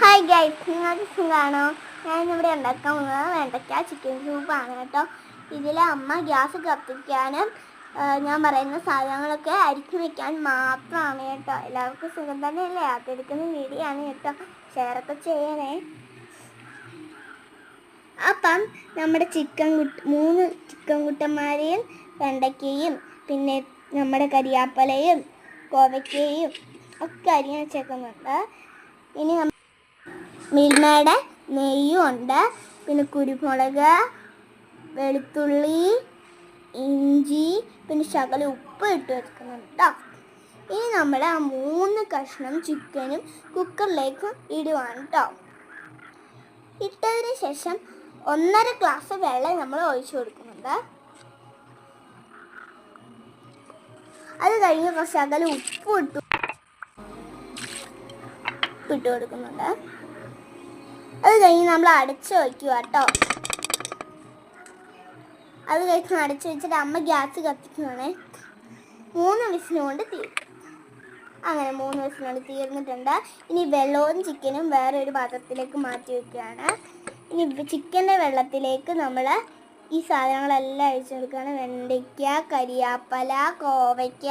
Hi guys, നിങ്ങൾക്ക് സുഖമാണോ? ഞാനിവിടെ ഉണ്ടാക്കാൻ പോകുന്നത് വെണ്ടയ്ക്ക ചിക്കൻ സൂപ്പാണ് കേട്ടോ. ഇതിൽ അമ്മ ഗ്യാസ് കത്തിക്കാനും ഞാൻ പറയുന്ന സാധനങ്ങളൊക്കെ അരിച്ചു വയ്ക്കാൻ മാത്രമാണ് കേട്ടോ. എല്ലാവർക്കും സുഖം തന്നെയല്ലേ? അതെടുക്കുന്ന വീഡിയോ ആണ് കേട്ടോ. ഷെയറൊക്കെ ചെയ്യണേ. അപ്പം നമ്മുടെ 3 ചിക്കൻ കുട്ടന്മാരെയും വെണ്ടയ്ക്കയും പിന്നെ നമ്മുടെ കരിയാപ്പലയും കോവയ്ക്കയും ഒക്കെ അരിഞ്ഞ് വെച്ചേക്കുന്നുണ്ട്. ഇനി മിൽമയുടെ നെയ്യും ഉണ്ട്, പിന്നെ കുരുമുളക്, വെളുത്തുള്ളി, ഇഞ്ചി, പിന്നെ ശകല ഉപ്പ് ഇട്ട് വെക്കുന്നുണ്ട് കേട്ടോ. ഇനി നമ്മൾ ആ 3 കഷ്ണം ചിക്കനും കുക്കറിലേക്ക് ഇടുവാണ് കേട്ടോ. ഇട്ടതിന് ശേഷം 1.5 ഗ്ലാസ് വെള്ളം നമ്മൾ ഒഴിച്ചു കൊടുക്കുന്നുണ്ട്. അത് കഴിഞ്ഞ് ശകല ഉപ്പ് ഇട്ട് കൊടുക്കുന്നുണ്ട്. അത് കഴിഞ്ഞ് നമ്മൾ അടച്ചു വയ്ക്കുക കേട്ടോ. അത് കഴിഞ്ഞ് അടച്ചു വെച്ചിട്ട് അമ്മ ഗ്യാസ് കത്തിക്കുവാണേ. 3 വിസിലുകൊണ്ട് തീരും. അങ്ങനെ 3 വിസിലുകൊണ്ട് തീർന്നിട്ടുണ്ട്. ഇനി വെള്ളവും ചിക്കനും വേറെ ഒരു പാത്രത്തിലേക്ക് മാറ്റി വെക്കുകയാണ്. ഇനി ചിക്കൻ്റെ വെള്ളത്തിലേക്ക് നമ്മൾ ഈ സാധനങ്ങളെല്ലാം അഴിച്ചു കൊടുക്കുകയാണ്. വെണ്ടയ്ക്ക, കരിയാപ്പല, കോവയ്ക്ക,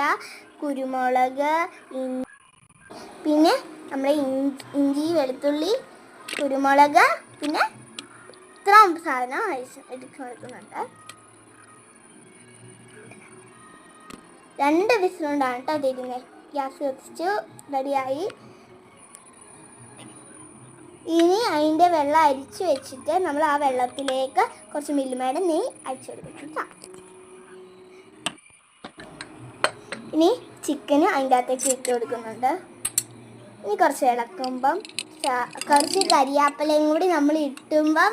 കുരുമുളക്, പിന്നെ നമ്മുടെ ഇഞ്ചി, വെളുത്തുള്ളി, കുരുമുളക്, പിന്നെ ഇത്രയും സാധനം എടുത്ത് കൊടുക്കുന്നുണ്ട്. 2 വിസിലുകൊണ്ടാണ് കേട്ടോ അതിരുന്നത്. ഗ്യാസ് കത്തിച്ച് റെഡിയായി. ഇനി അതിൻ്റെ വെള്ളം അരിച്ച് വെച്ചിട്ട് നമ്മൾ ആ വെള്ളത്തിലേക്ക് കുറച്ച് മിൽമയുടെ നെയ്യ് അരിച്ചു കൊടുക്കുന്നുണ്ട്. ഇനി ചിക്കന് അതിൻ്റെ അകത്തേക്ക് ഇട്ട് കൊടുക്കുന്നുണ്ട്. ഇനി കുറച്ച് ഇളക്കുമ്പം കുറച്ച് കരിയാപ്പലയും കൂടി നമ്മൾ ഇട്ടുമ്പം